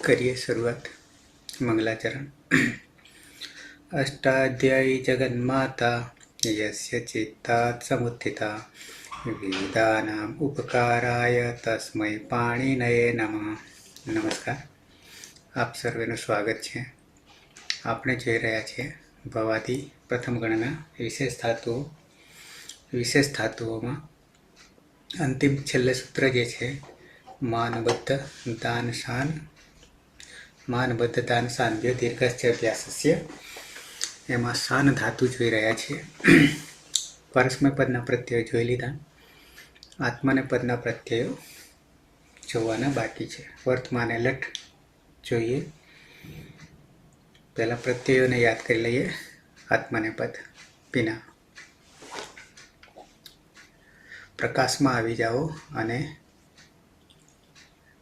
करिए शुरुआत। मंगलाचरण। अष्टाध्यायी जगन्माता यस्य चित्तात् समुत्थिता वेदानाम् उपकाराय तस्मै पाणिनये नमः। नमस्कार, આપ સર્વેનું સ્વાગત છે। આપણે જોઈ રહ્યા છીએ ભવાદી પ્રથમ ગણના વિશેષ ધાતુઓમાં અંતિમ છેલ્લે સૂત્ર જે છે માનબદ્ધ દાન સાંભ્ય દીર્ઘસ્ય વ્યાસસ્ય, એમાં સાન ધાતુ જોઈ રહ્યા છીએ। પરસ્મય પદના પ્રત્યયો જોઈ લીધા, આત્માને પદના પ્રત્યયો જોવાના બાકી છે। વર્તમાન લટ જોઈએ। પહેલા પ્રત્યયોને યાદ કરી લઈએ। આત્માને પદ પીના પ્રકાશમાં આવી જાઓ અને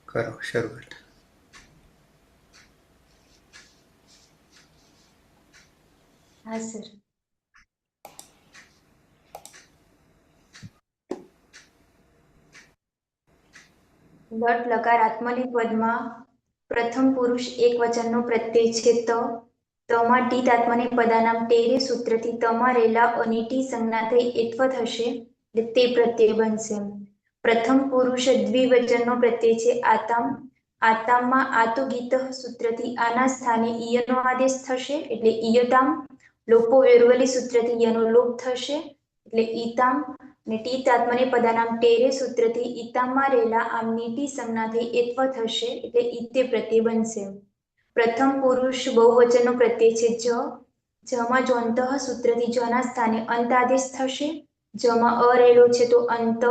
કરો શરૂઆત। હા સર। લટ લકાર આત્મલિંગ પદમાં પ્રથમ પુરુષ એક વચનનો પ્રત્યય છે તમાં ટીત આત્મને પદાનામ ટેરે સૂત્રથી તમાં રહેલા અને ટી સંજ્ઞા થઈ એત્વ થશે એટલે તે પ્રત્યય બનશે। પ્રથમ પુરુષ દ્વિવચનનો પ્રત્યય છે આતામ। આતામમાં આતો ગીત સૂત્રથી આના સ્થાને ઈયનો આદેશ થશે એટલે ઈયતામ। લોપો વેરવલી સૂત્રથી યનો લોપ થશે એટલે ઈતામ। ને ટીત આત્મને પદાનામ ટેરે સૂત્રથી ઈતામમાં રહેલા આમની ટી સંજ્ઞા થઈ એત્વ થશે એટલે ઈતે પ્રત્યય બનશે। પ્રથમ પુરુષ બહુવચનનો પ્રત્યય છે જમાં જોંતઃ સૂત્રથી જના સ્થાને અંત આદેશ થશે। જમાં અ રહેલો છે તો અંત।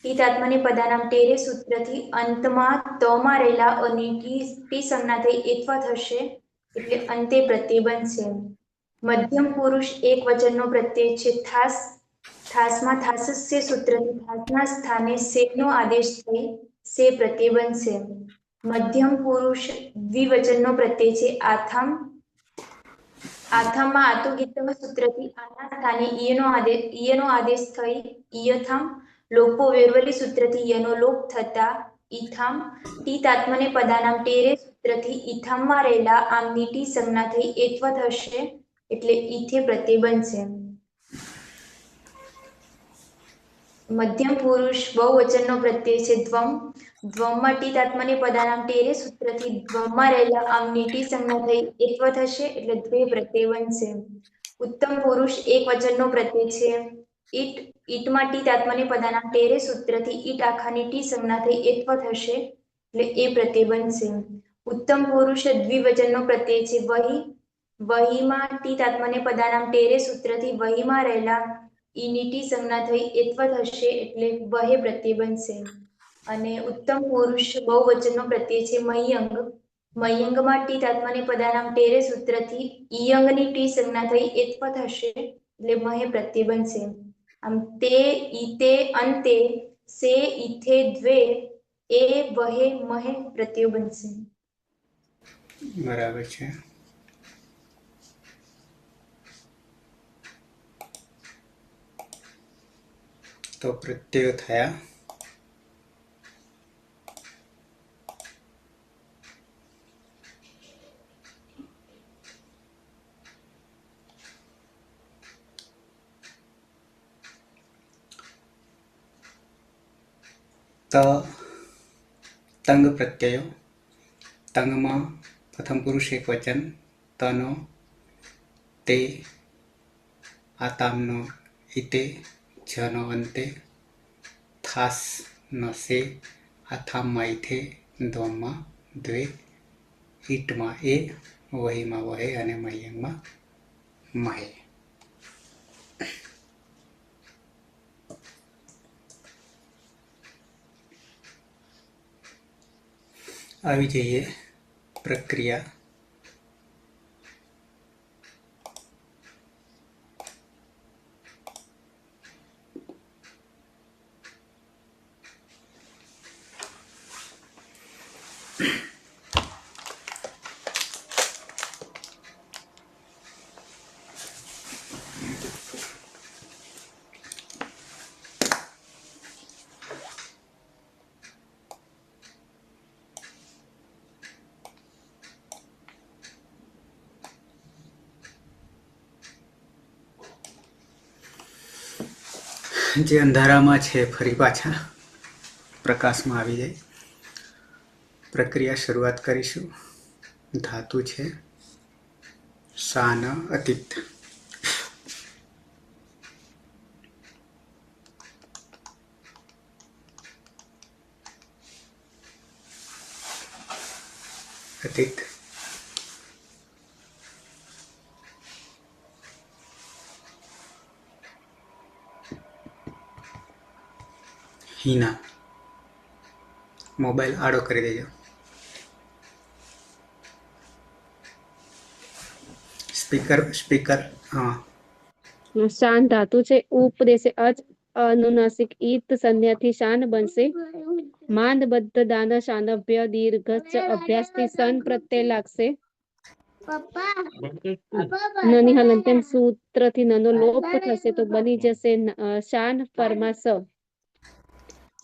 ટીત આત્મને પદાનામ ટેરે સૂત્રથી અંતમાં તમાં રહેલા અને ટી સંજ્ઞા થઈ એત્વ થશે એટલે અંતે પ્રત્યય બનશે। મધ્યમ પુરુષ એક વચનનો પ્રત્યય છે થાસ। થાસમાં થાસસ્ય સૂત્રથી થાસના સ્થાને સેનો આદેશ થઈ સે પ્રત્યય બનશે। મધ્યમ પુરુષ દ્વિવચનનો પ્રત્યય છે આથામ। આથામમાં આતો ગીત સૂત્રથી આના સ્થાને ઈયનો આદેશ થઈ ઈયથામ। લોપો વેરવલી સૂત્રથી યનો લોપ થતા ઈથામ। ટીત આત્મને પદાનામ ટેરે સૂત્રથી ઈથામમાં રહેલા આમની ટી સંજ્ઞા થઈ એત્વ થશે એટલે ઈથે પ્રત્યય બનશે। મધ્યમ પુરુષ બહુવચનનો પ્રત્યય છે દ્વમ। દ્વમમાં ટીત આત્મને પદાનામ ટેરે સૂત્રથી દ્વમમાં રહેલા આમની ટી સંજ્ઞા થઈ એત્વ થશે એટલે દ્વે પ્રત્યય બનશે। ઉત્તમ પુરુષ એક વચનનો પ્રત્યય છે ઈટ। ઈટમાં ટીત આત્મને પદાનામ ટેરે સૂત્રથી ઈટ આખાની ટી સંજ્ઞા થઈ એત્વ થશે એટલે એ પ્રત્યય બનશે। ઉત્તમ પુરુષ દ્વિવચનનો પ્રત્યય છે વહી। વહીમાં ટીત આત્મને પદાનામ ટેરે સૂત્રથી વહીમાં રહેલા ઈની ટી સંજ્ઞા થઈ એત્વ થશે એટલે વહે પ્રત્યય બનશે। અને ઉત્તમ પુરુષ બહુવચનનો પ્રત્યય છે મયંગ। મયંગમાં ટીત આત્મને પદાનામ ટેરે સૂત્રથી ઈયંગની ટી સંજ્ઞા થઈ એત્વ થશે એટલે મહે પ્રત્યય બનશે। આમ તે ઈતે અંતે સે ઈથે દ્વે એ વહે મહે પ્રત્યય બનશે। બરાબર છે। તો પ્રત્યયો થયા। તંગ પ્રત્યયો। તંગમાં પ્રથમ પુરુષ એક વચન તનો તે, આતામનો ઈતે, જનો અંતે, થાસનો સે, આથામમાં ઈથે, દ્વમમાં દ્વે, ઈટમાં એ, વહીમાં વહે અને મયંગમાં મહે। આવી જઈએ પ્રક્રિયા। જે અંધારામાં છે ફરી પાછા પ્રકાશમાં આવી જાય. પ્રક્રિયા શરૂઆત કરીશું. ધાતુ છે શાન અતીત. અતીત હિના. મોબાઈલ આડો કરી દેજો. સ્પીકર હા. શાન ધાતુ છે. ઉપદેશે અચ અનુનાસિક ઈત સંધ્યાથી શાન બનશે. માંદ બદ્ધ દાન શાનભ્ય દીર્ઘ અભ્યાસથી સન પ્રત્યય લાગશે. નની હલંત્યમ સૂત્રથી નનો લોપ થશે તો બની જશે શાન પરમા સ.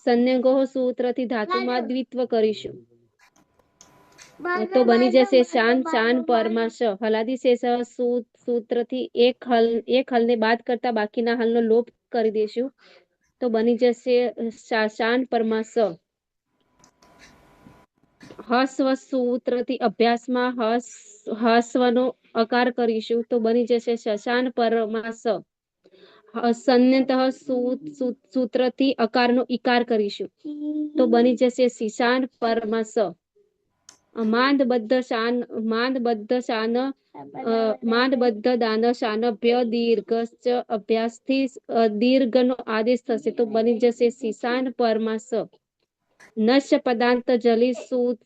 સંજ્ઞગોહ સૂત્રથી ધાતુમાં દ્વિત્વ કરીશું તો બની જશે શાન શાન પરમા શ. હલાદી શેષ સૂત્રથી એક હલને બાદ કરતા બાકીના હલનો લોપ કરી દેશું તો બની જશે શાન પરમા સ. હસ્વ સૂત્રથી અભ્યાસમાં હસ્વનો અકાર કરીશું તો બની જશે શશાન પરમા સ. સંન્યતઃ સૂત્રથી અકારનો ઇકાર કરીશું તો બની જશે શિશાન પરમા સ. માંદ બદ્ધ દાન શાનભ્ય દીર્ઘ અભ્યાસથી દીર્ઘનો આદેશ થશે તો બની જશે શિશાન પરમા સ. નશ્ય પદાંત જલી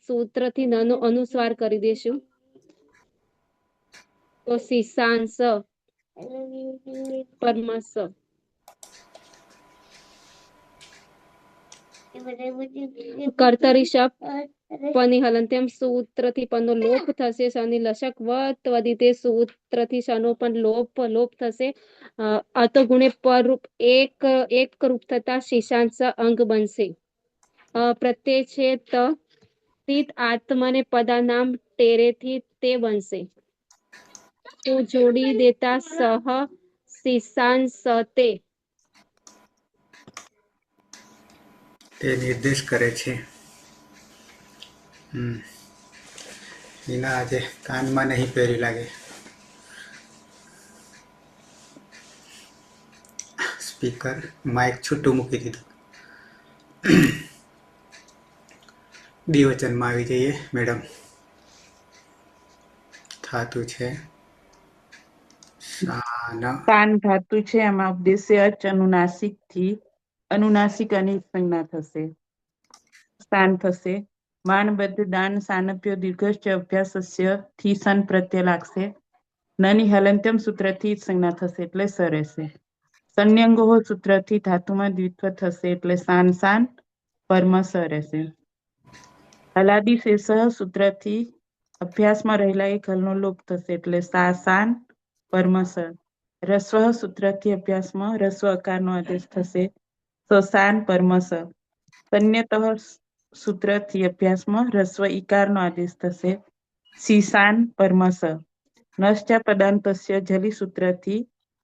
સૂત્રથી નનો અનુસ્વાર કરી દેશું તો શિશાંશ પરમા સ. કર્તરી શપ પની હલંત્યમ સૂત્રથી પનો લોપ થશે. શનિ લશક વદિતે સૂત્રથી શનો પણ લોપ થશે. અત ગુણે પરરૂપ એક રૂપ થતા શિશાંશ અંગ બનશે. પ્રત્યય છે તિત આત્મને પદા નામ ટેરેથી તે બનશે તો જોડી દેતા સહ શિશાંશતે. તે નિર્દેશ કરે છે. હિના આજે કાનમાં નહીં પહેરી લાગે. સ્પીકર માઇક છૂટું મૂકી દીધું. દ્વિવચનમાં આવી જઈએ મેડમ. ધાતુ છે શાન. શાન ધાતુ છે. આમાં ઉપદેશે અચ અનુનાસિક અને સંજ્ઞા થશે. શાન થશે. માનબદ્ધ દાન સાનપ્યો દીર્ઘશ્ચ અભ્યાસસ્ય થી સન પ્રત્યય લાગશે. નની હલંત્યમ સૂત્રથી સંજ્ઞા થશે એટલે સ રહેશે. સંન્યંગો સૂત્રથી ધાતુમાં દ્વિત્વ થશે એટલે શાન શાન પરમ સ રહેશે. હલાદી શેષ સૂત્રથી અભ્યાસમાં રહેલા એક હલનો લોપ થશે એટલે સા શાન પરમ સ. રસ્વ સૂત્રથી અભ્યાસમાં રસ્વ અકારનો આદેશ થશે તો શાન પરમ સ. સંન્યતઃ સૂત્રથી અભ્યાસમાં રસ્વ ઈકારનો આદેશ થશે શિશાન પરમ સ. નશ્ચા પદાંતસ્ય જલી સૂત્રથી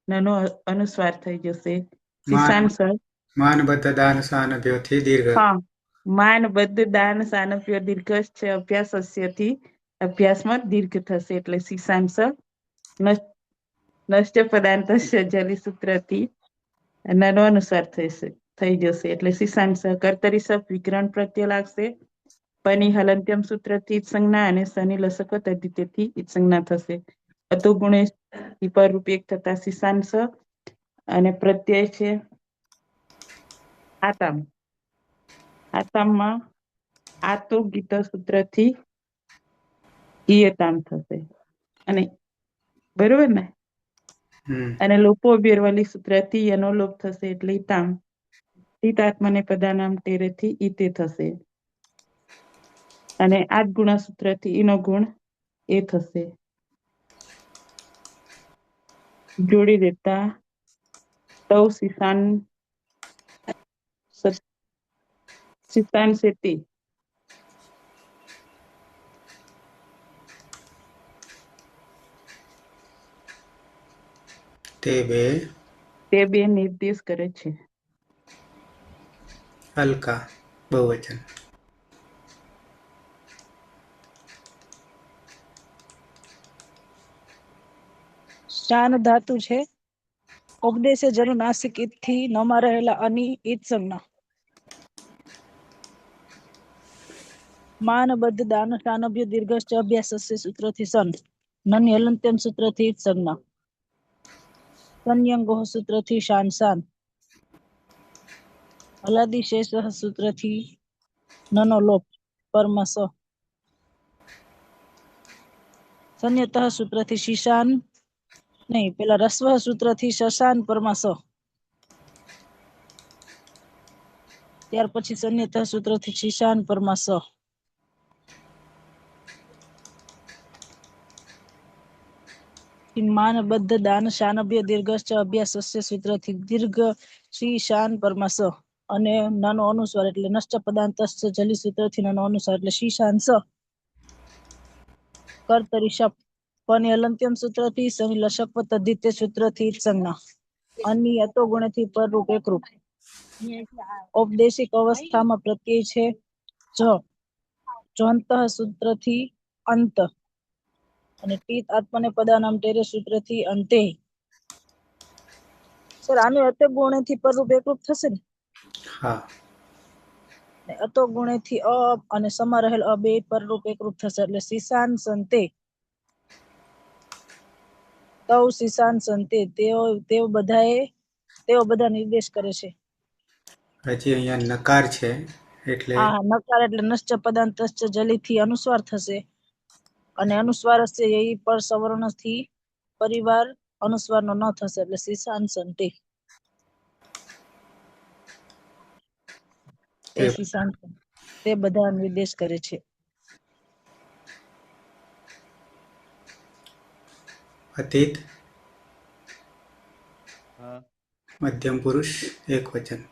નનો અનુસ્વાર થઈ જશે શિશાન સ. માનબદ્ધ દાન શાનભ્યોથી દીર્ઘ. હા, માન બદ્ધ દાન સાનપ્ય દીર્ઘ છે અભ્યાસસ્યથી અભ્યાસમાં દીર્ઘ થશે એટલે શિશાંશ. નશ્ચ પદાંતસ્ય જલી સૂત્રથી નનો અનુસાર થઈ જશે એટલે શિશાંશ. કર્તરી સપ વિગ્રહણ પ્રત્યય લાગશે. પની હલંત્યમ સૂત્રથી સંજ્ઞા અને શનિ લસક તદ્ધિતેથી સંજ્ઞા થશે. અતો ગુણે પરરૂપ એક થતા શિશાંશ અને પ્રત્યય છે આતામ. આસામમાં આતો ગીત સૂત્રથી ઈયતામ થશે અને બરોબર ને. અને લોપો બેરવાલી સૂત્રથી એનો લોપ થશે એટલે ઈતામ. તિતાત્મને પદાનામ ટેરેથી ઈતે થશે અને આદ ગુણા સૂત્રથી ઈનો ગુણ એ થશે. જોડી દેતા તૌ શિશાન શેતી. તે બે તે બે નિર્દેશ કરે છે. અલકા બહુવચન. શાન ધાતુ છે. ઉપદેશે જનુનાસિક ઈથથી નોમાં રહેલા અની ઈત સંજ્ઞા. માન બદ્ધ દાન શાનભ્ય દીર્ઘશ્ચ અભ્યાસસ્ય સૂત્રથી સન. નની હલંત્યમ સૂત્રથી ઈત સંજ્ઞા. સંયંગોહ સૂત્રથી શાન શાન. હલાદિશેષ સૂત્રથી નનો લોપ પરમ સ. સંયતઃ સૂત્રથી શીશાન નહીં પેલા રસ્વ સૂત્રથી શશાન પરમા સ. ત્યાર પછી સંયતઃ સૂત્રથી શીશાન પરમા સ. માન બદ્ધ દાન શાનભ્ય દીર્ઘશ્ચ અભ્યાસસ્ય સૂત્રથી દીર્ઘ શ્રી શાન પરમા સ. અને નાનો અનુસ્વાર એટલે નશ્ચ પદાંતસ્ચ જલી સૂત્રથી નાનો અનુસ્વાર એટલે શીશાન સ. કર્તરી શપ પની હલંત્યમ સૂત્રથી શનિ લશક તદ્ધિત્ય સૂત્રથી સંજ્ઞા. અની અતો ગુણથી પરરૂપ એકરૂપ. ઔપદેશિક અવસ્થામાં પ્રત્યય છે જ. જોંતઃ સૂત્રથી અંત. અને ટીત આત્મને પદાનામ ટેરે સૂત્રથી અંતે. સર આનું અતો ગુણેથી પરરૂપ એકરૂપ થશે ને? હા. અતો ગુણેથી અ અને સમા રહેલ અ બે પરરૂપ એકરૂપ થશે એટલે શીશાન સંતે. તૌ શીશાન સંતે તેઓ બધા નિર્દેશ કરે છે. હજી અહીંયા નકાર છે એટલે હા નકાર એટલે નશ્ચ પદાંતશ્ચ જલીથી અનુસ્વાર થશે. અને અનુસ્વાર હશે એ પર સવર્ણથી પરિવાર અનુસ્વારનો ન થશે એટલે શીશાન સંતે. એ શીશાન તે બધા નિર્દેશ કરે છે. અતીત હા. મધ્યમ પુરુષ એક વચન.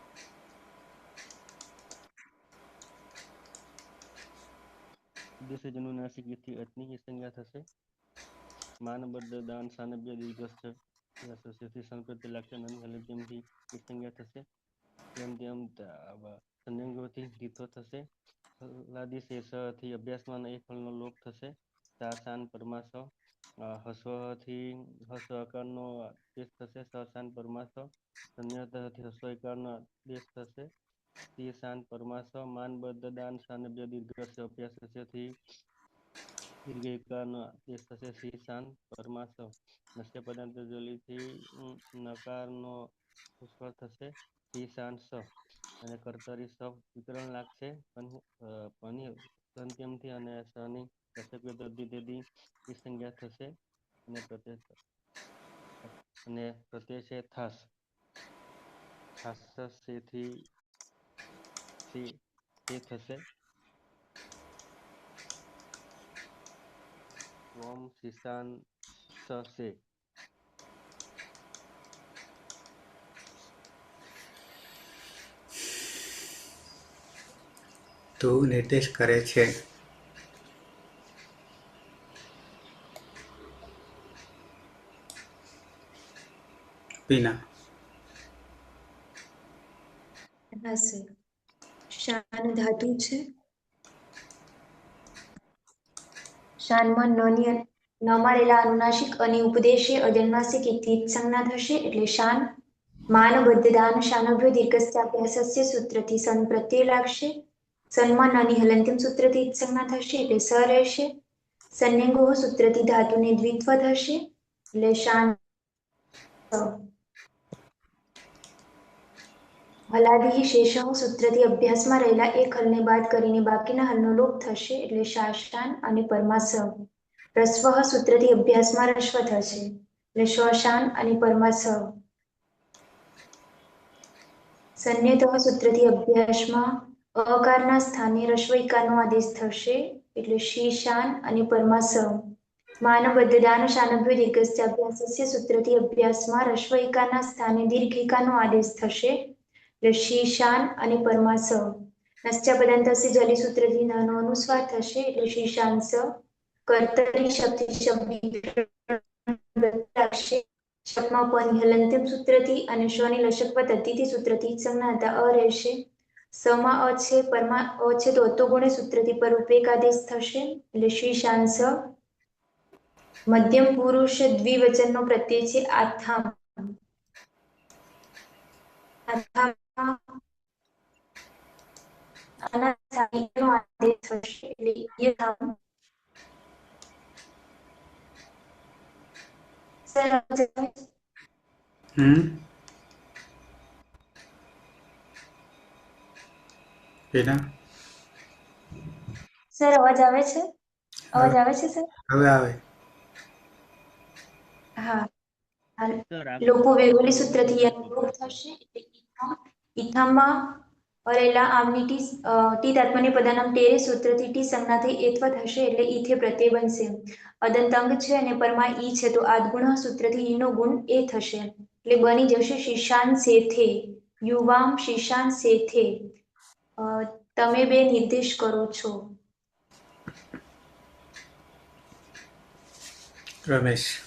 ઉદ્દેશ્ય જનુનાસિક ઈથથી અતની ઈ સંજ્ઞા થશે. માન બદ્ધ દાન શાનભ્ય દીર્ઘશ્ચ અભ્યાસસ્યથી સંપ્રત્ય લાગશે. નની હલંત્યમથી ઈ સંજ્ઞા થશે. તેમ સંયંગોથી દીત્વ થશે. હલાદિશેષથી અભ્યાસમાં એક ફળનો લોપ થશે. શાન પરમાસ. હસ્વથી હસ્વ આકારનો દેશ થશે. શાન પરમાસ. સંયતઃથી હસ્વ આકારનો દેશ થશે. શાન પરમાસ. માન બદ્ધ દાન શાનભ્ય દીર્ઘસ્ય અભ્યાસસ્યથી દીર્ઘ એકારનો દેશ થશે. શાન પરમાસ. નશ્ય પદાંત જલીથી નકારનો ઉસ્વાર થશે. શાન સ. અને કર્તરી સ વિકરણ લાગશે. પની અંત્યમથી અને સની દશક તદ્ધિતેથી ઈ સંજ્ઞા થશે. અને પ્રત્યય છે થાસ. થાસથી તે થશે. ઓમ શીશાન સે. તો નિર્દેશ કરે છે. પીના હશે. શાન ધાતુ છે. શાનમાં નમાં રહેલા અનુનાસિક અને ઉપદેશે અજન્માસિક ઈથી સંજ્ઞા થશે એટલે શાન. માન બદ્ધ દાન શાનભ્યો દીર્ઘસ્ય અભ્યાસસ્ય સૂત્રથી સન પ્રત્યય લાગશે. સન્માં નાની હલંત્યમ સૂત્રથી ઈત સંજ્ઞા થશે એટલે સ રહેશે. સંયંગો સૂત્રથી ધાતુને દ્વિત્વ થશે એટલે શાન. હલાદિ શેષ સૂત્રથી અભ્યાસમાં રહેલા એક હલને બાદ કરીને બાકીના હલનો લોપ થશે એટલે શાશાન અને પરમાસ. રસ્વ સૂત્રથી અભ્યાસમાં રસ્વ થશે એટલે શ્વશાન અને પરમાસ. સંયતઃ સૂત્રથી અભ્યાસમાં અકારના સ્થાને રસ્વ ઇકારનો આદેશ થશે એટલે શીશાન અને પરમાસ. માન બદ્ધ દાન શાનભ્યો દીર્ઘસ્ય અભ્યાસસ્ય સૂત્રથી અભ્યાસમાં રસ્વ ઇકારના સ્થાને દીર્ઘ ઇકારનો આદેશ થશે એટલે શીશાન અને પરમાસ. નશ્ચ પદાંતસ્ય જલી સૂત્રથી નાનો અનુસ્વાર થશે એટલે શીશાંસ. કર્તરી શબ્દ લાગશે. શબ્દમાં પની હલંત્યમ સૂત્રથી અને શ્વની લશક તદ્ધિતિ સૂત્રથી સંજ્ઞા હતા અ રહેશે. સમાં અ છે, પરમાં અ છે તો અતોગુણે સૂત્રથી પરરૂપે એક આદેશ થશે એટલે શ્રી શાન સ. મધ્યમ પુરુષ દ્વિવચનનો પ્રત્યય છે આથામ. આથામાં આના સાહિત્યનો આદેશ થશે એટલે યથામ. સર અવાજ આવે છે? પેલા સર અવાજ આવે છે? અવાજ આવે છે સર? હવે આવે. હા. સર લોપો વેગોલી સૂત્રથી યનો લોપ થશે એટલે ઈથામ. ઈથામમાં અરેલા આમની ટી તાત્મને પદાનામ ટેરે સૂત્રથી ટી સંજ્ઞા થઈ એત્વ થશે એટલે ઈથે પ્રત્યય બનશે. અદંતાંગ છે અને પરમાં ઈ છે તો આદગુણ સૂત્રથી ઈનો ગુણ એ થશે એટલે બની જશે શિશાન સેથે. યુવામ શિશાન સેથે. તમે બે નિર્દેશ કરો છો. રમેશ.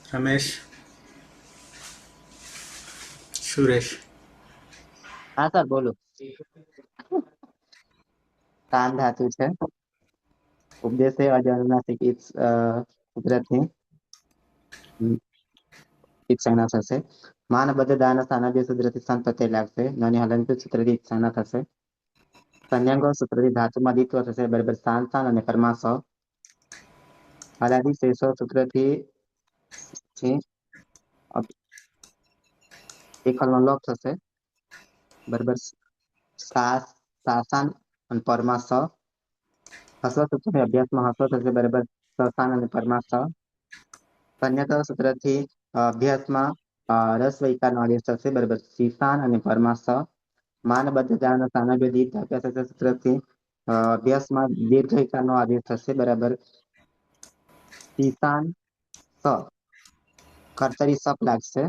રમેશ. સુરેશ. હા સર બોલો. કાન ધાતુ છે, ઉપદેશ અજનુનાસિક કુદરતની સંજ્ઞા થશે. માન બદ્ધ દાન સ્થાનાભ્ય સૂત્રથી સ્થાન પ્રત્યય લાગશે. નાની હલંત સૂત્રથી સંજ્ઞા થશે. સંજ્ઞાંગો સૂત્રથી ધાતુમાં દ્વિત્વ થશે બરાબર સ્થાન સ્થાન અને કર્માસ. હલાદી શેષો સૂત્રથી એક હલનો લોપ થશે બરાબર સાસાન અને પરમાસ. હસ્વ સૂત્રથી અભ્યાસમાં હસ્વ થશે બરાબર સસાન અને પરમાસ. કન્યાત સૂત્રથી અભ્યાસમાં રસ વૈકારનો આદેશ થશે બરાબર સીસાન અને પરમાસ. માનબદ્ધ દાન સ્થાનાભ્ય સૂત્રથી અભ્યાસમાં દીર્ઘ ઈકારનો આદેશ થશે બરાબર સીસાન સ. કર્તરી સપ લાગશે.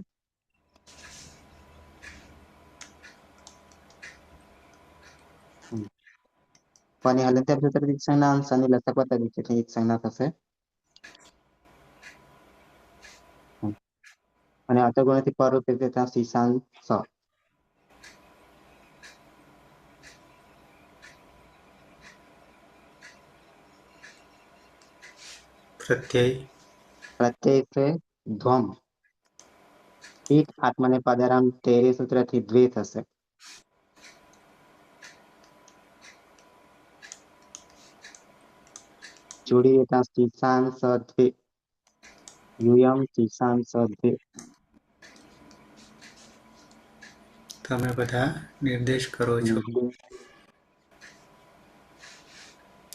અને હલંત્ય સૂત્રથી સંજ્ઞા અંશની લસક તરીકે સંજ્ઞા થશે. અને અતગુણથી પરરૂપે ત્યાં સીસાન સ. પ્રત્યય. પ્રત્યય છે ધ્વમ. ઈટ આત્મને પદારામ તેરે સૂત્રથી દ્વે થશે. જોડી દેતા સીસાન સ દ્વે. યુયમ સીસાન સ દ્વે. તમે બધા નિર્દેશ કરો છો.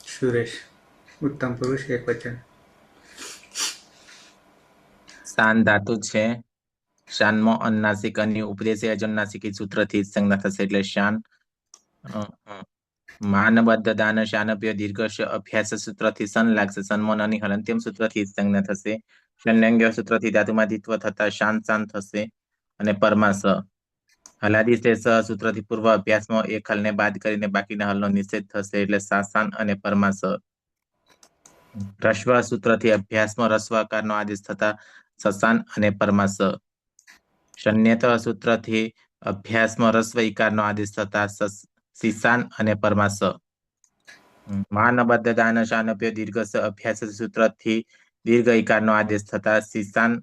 સુરેશ. ઉત્તમ પુરુષ એક વચન. શાન ધાતુ છે. શાનમાં અનુનાસિક અને ઉપદેશ અજનુનાસિક સૂત્રથી સંજ્ઞા થશે એટલે શાન. માનબદ્ધ દાન શાનભ્ય દીર્ઘ અભ્યાસ સૂત્રથી સન લાગશે. સન્મન અને હલંત્યમ સૂત્રથી સંજ્ઞા થશે. શન્યંગ્ય સૂત્રથી ધાતુમાં દ્વિત્વ થતા શાન શાન થશે અને પરમાસ. હલાદી શેષ સૂત્રથી પૂર્વ અભ્યાસમાં એક હલને બાદ કરીને બાકીના હલનો નિષેધ થશે એટલે સાસાન અને પરમાસ. રસ્વ સૂત્રથી અભ્યાસમાં રસ્વકારનો આદેશ થતા સસાન અને પરમાસ. શન્યત સૂત્રથી અભ્યાસમાં રસ્વ ઈકારનો આદેશ થતા સીસાન અને પરમાસ. માનબદ્ધ દાન શાનભ્ય દીર્ઘ અભ્યાસ સૂત્રથી દીર્ઘ ઈકારનો આદેશ થતા સીસાન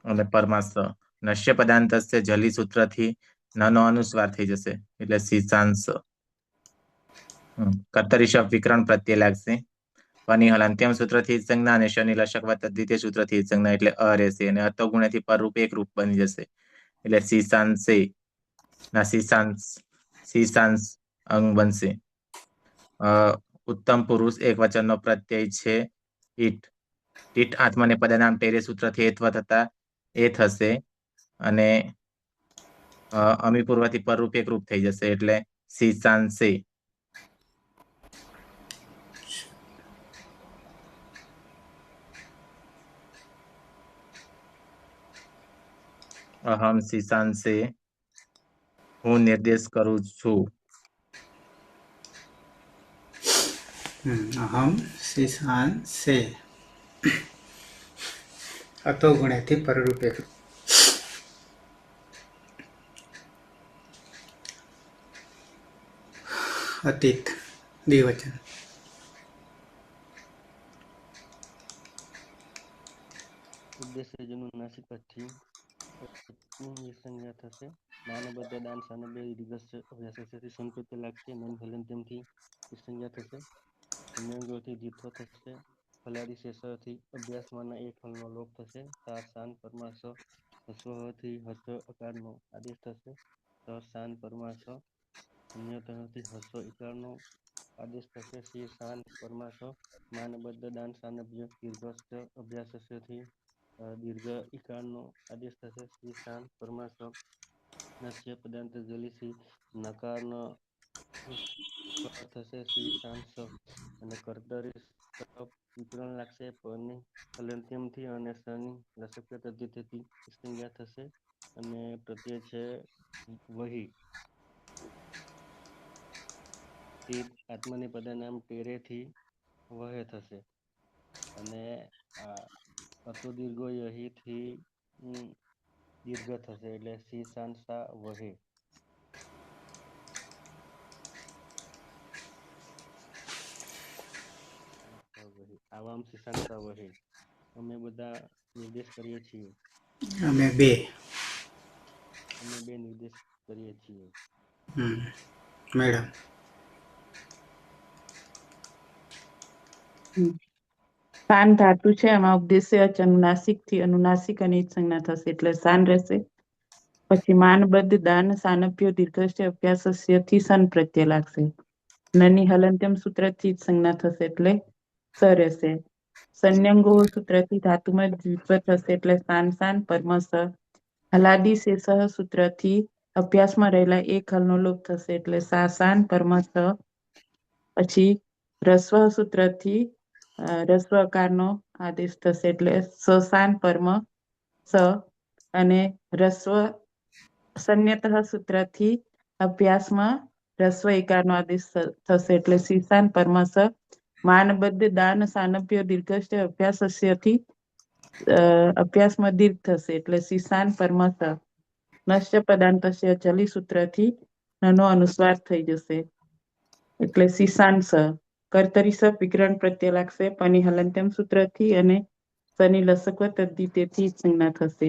અને પરમાસ. નશ્ય પદાંત જલી સૂત્રથી નનો અનુસ્વાર થઈ જશે એટલે સીસાંશ. કર્તરી શબ્દ વિકરણ પ્રત્યય લાગશે. પની હલંત્યમ સૂત્રથી સંજ્ઞા અને શનિ લશક દ્વિતીય સૂત્રથી સંજ્ઞા એટલે અ રહેશે અને અતોગુણેથી પરરૂપ એક રૂપ બની જશે એટલે સીસાંશે ના સીસાંશ અંગ બનશે. ઉત્તમ પુરુષ એક વચનનો પ્રત્યય છે ઈટ. ઈટ આત્મને પદનામ ટેરે સૂત્રથી એત્વ થતા એ થશે અને અમી પૂર્વથી પરરૂપ એક રૂપ થઈ જશે એટલે સીસાંશે. અહમ સીસાંશે હું નિર્દેશ કરું છું. અહમ શિશાન સે. અતો ગુણેથી પરરૂપે અતીત દ્વિવચન ઉદ્દેશ્યજનું નાસિકાથી ની સંજ્ઞા થશે. માનબદ્ધ દાન સાનભ્ય દીર્ઘસ્થ અભ્યાસથી સંકૃત લાગશે. નન હલંત્યમથી સંજ્ઞા થશે. સંયોગોથી દ્વિત્વ થશે. ફલાદી શેષથી અભ્યાસમાંના એક હલનો લોપ થશે. સાર શાન પરમાસ હસ્વથી હસ્વ અકારનો આદેશ થશે. શાન પરમાસ અન્યતઃથી હસ્વ ઇકારનો આદેશ થશે. શ્રી શાન પરમાસ માનબદ્ધ દાન સાનભ્ય દીર્ઘસ્થ અભ્યાસથી દીર્ઘ ઇકારનો આદેશ થશે. શ્રી શાન પરમાસ નસ્ય પદાંત જલિસી નકારનો થશે. શ્રી શાન સ અને કર્તરી વિકરણ લાગશે. પરની હલંત્યમથી અને સની લસક્ય તદ્ધિતથી સંજ્ઞા થશે. અને પ્રત્યય છે વહી. તીત આત્માની પદનામ ટેરેથી વહે થશે. અને અતો દીર્ઘો યહીથી દીર્ઘ થશે. એટલે સી શાન સા વહે. આવામ શિશાન સા વહે. અમે બધા નિર્દેશ કરીએ છીએ. અમે બે નિર્દેશ કરીએ છીએ. મેડમ શાન ધાતુ છે, એમાં ઉપદેશ્ય અનુનાસિક થી અનુનાસિક અને ઈદ સંજ્ઞા થશે એટલે શાન રહેશે. પછી માનબદ્ધ દાન સાનભ્યો દીર્ઘસ્ય અભ્યાસસ્ય થી સન પ્રત્યય લાગશે. નની હલંત્યમ સૂત્રથી જ સંજ્ઞા થશે એટલે સ રહેશે. સંયંગો સૂત્રથી ધાતુમાં દ્વિત્વ થશે એટલે શાન શાન પરમસ. હલાદી શેષ સૂત્રથી અભ્યાસમાં રહેલા એક હલનો લોપ થશે એટલે સા શાન પરમસ. પછી રસ્વ સૂત્રથી રસ્વકારનો આદેશ થશે એટલે સસાન પરમ સ. અને રસ્વ સંન્યતઃ સૂત્રથી અભ્યાસમાં રસ્વ એકારનો આદેશ થશે એટલે સીસાન પરમસ. માનબદ્ધ દાન સાનભ્ય દીર્ઘસ્થ અભ્યાસસ્યથી અભ્યાસમાં દીર્ઘ થશે એટલે સીસાન પરમસ. નશ્ય પદાંતસ્ય ચલી સૂત્રથી નો અનુસ્વાર થઈ જશે એટલે સીસાંસ. કર્તરી સપ વિકરણ પ્રત્યય લાગશે. પની હલંત્યમ સૂત્રથી અને શનિ લસકવ તદ્ધિતેથી સંજ્ઞા થશે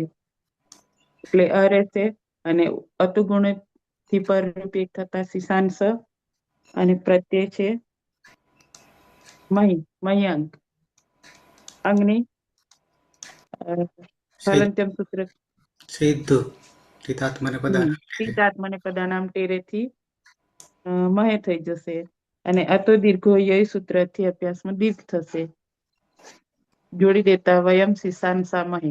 એટલે અ રહેશે. અને અતુગુણ થી પરરૂપે થતા સીસાંસ અને પ્રત્યય છે મહ્યંક. અગ્નિ હલંત્યમ સૂત્ર સીધું તીતાત્મને પદાન પિતાત્મને પદાનામ ટેરેથી મહે થઈ જશે. અને અતો દીર્ઘો ય સૂત્રથી અભ્યાસમાં દીર્ઘ થશે. જોડી દેતા વયમ શિશાન સા મહે.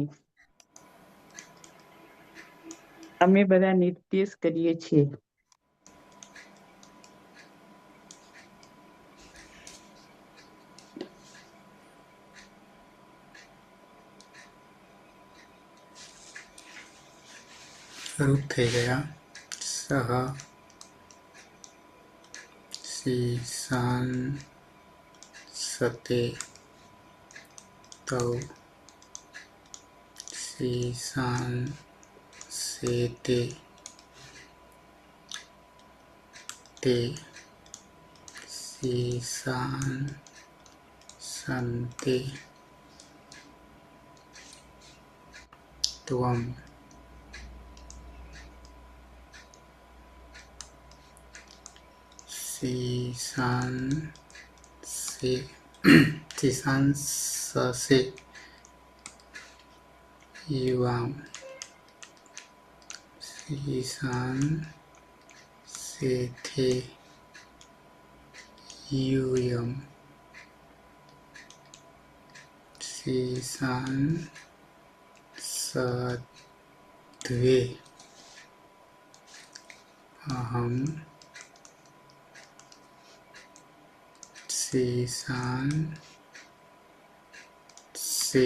અમે બધા નિર્દેશ કરીએ છીએ. રૂપ થઈ ગયા. સહ શીશાન સતે તૌ શીશાન સેતે તે શીશાન સંતે ત્વમ શીશાન સે શીશાન સસે યુવામ શીશાન સેથે યુયમ શીશાન સદ્વે અહમ શીશાન સે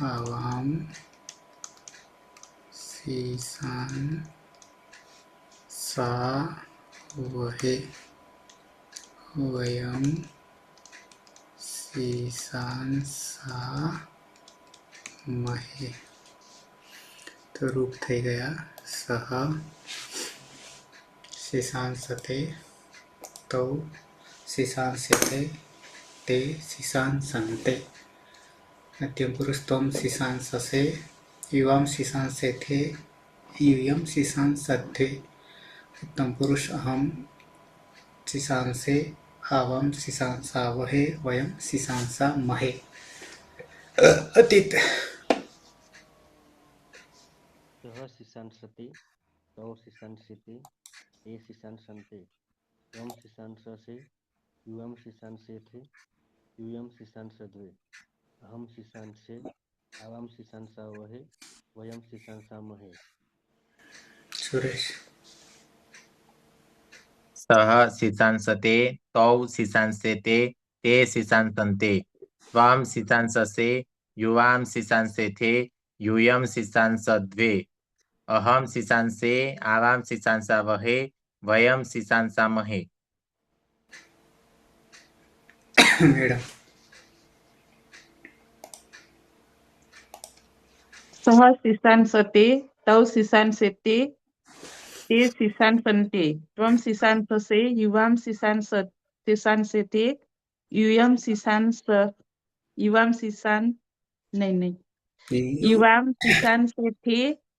આવામ શીશાન સા વહે વયમ શીશાંસામહે. તો રૂપ થઈ ગયા સહ શીશાંસતે તૌ શીશાંસતે તે શીશાંસન્તે. મધ્યમ પુરુષ ત્વમ શીશાંસસે યુવામ શીશાંસેથે यूयम શીશાંસદ્વે. ઉત્તમ પુરુષ અહમ શીશાંસે આવામ શીશાંસાવહે વયમ શીશાંસામહે. અતીત સહ શીશાંસતે તૌ શીશાંસેતે તે શીશાંસન્તે ત્વમ શીશાંસસે યુવમ શીશાંસેથે यूयम શીશાંસદ્વે. અહમ શીશાંસે આવામ શીશાંસાવહે વયમ શીશાંસામહે. સુરેશ સહ શીશાંસતે તૌ શીશાંસેતે તે શીશાંસન્તે ત્વામ શીશાંસસે યુવામ શીશાંસેથે यूयम શીશાંસદ્વે. અહમ શીશાંસે આવામ શીશાંસાવહે વયમ શીશાંસામહે. મેડમ સહ શીશાંસતે તૌ શીશાંસેતે તે શીશાંસન્તે ત્વમ શીશાંસસે યુવામ શીશાંસેથે યુયમ શીશાંસેથે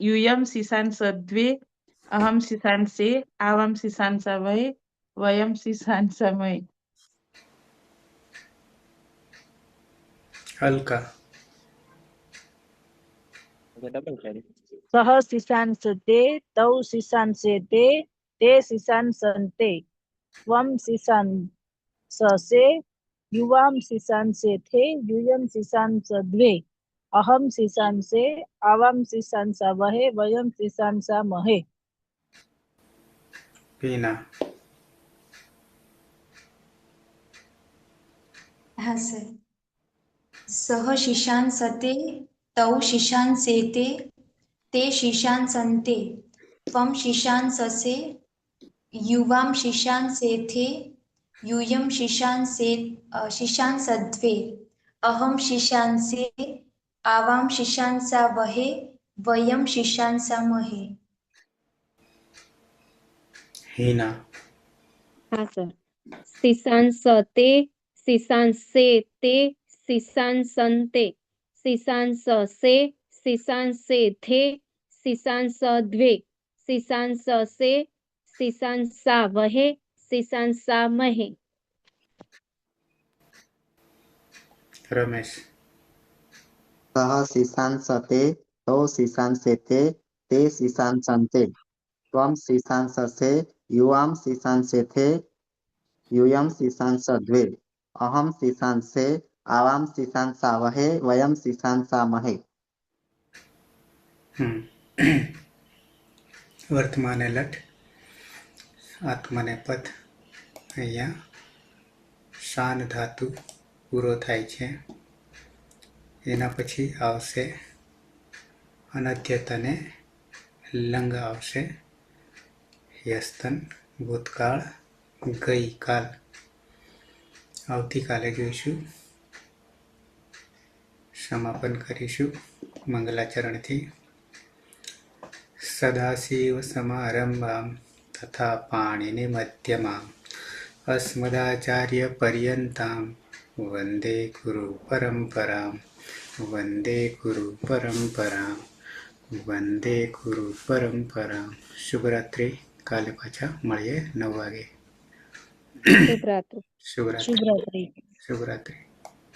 યુયમ શીશાંસદ્વે. અહમ શીશાંસે આવામ શીશાંસાવહે વયમ શીશાંસામહે. હલકા સહ શીશાંસતે તૌ શીશાંસેતે તે શીશાંસન્તે ત્વમ શીશાંસસે યુવામ શીશાંસેથે યુયમ શીશાંસદ્વે. અહમ શીશાંસે આવામ શીશાંસાવહે વયમ શીશાંસામહે. પીના હા સર. સહ શીશાંસતે તૌ શીશાંસેતે તે શીશાંસન્તે ત્વમ શીશાંસસે યુવામ શીશાંસેથે यूयम શીશાંસદ્વે. અહમ શીશાંસે આવામ શીશાંસાવહે વયમ શીશાંસામહે. હિના હા સર. શીશાંસતે શીશાંસેતે શીશાંસન્તે શીશાંસસે શીશાંસેથે શીશાંસદ્વે. શીશાંસસે શીશાંસાવહે શીશાંસામહે. રમેશ સહ શીશાંસતે તૌ શીશાંસેતે તે શીશાંસન્તે ત્વમ શીશાંસસે યુવામ શીશાંસેથે यूयम શીશાંસદ્વે. અહમ શીશાંસે આવામ શીશાંસાવહે વયમ શીશાંસામહે. વર્તમાને લટ આત્મને પદ. અહીંયા શાન ધાતુ પૂરો થાય છે. એના પછી આવશે અનદ્યત અને લંગ આવશે. યસ્તન ભૂતકાળ ગઈકાલ. આવતીકાલે જોઈશું. સમાપન કરીશું મંગલાચરણથી. સદાશિવ સમારંભામ તથા પાણીની મધ્યમાં અસ્મદાચાર્ય પર્યંતામ વંદે ગુરુ પરંપરામ વંદે ગુરુ પરંપરામ વંદે ગુરુ પરંપરામ. શુભરાત્રિ. કાલે પાછા મળીએ 9 વાગે. શુભરાત્રિ. શુભરાત્રિ. શુભરાત્રી. શુભરાત્રિ.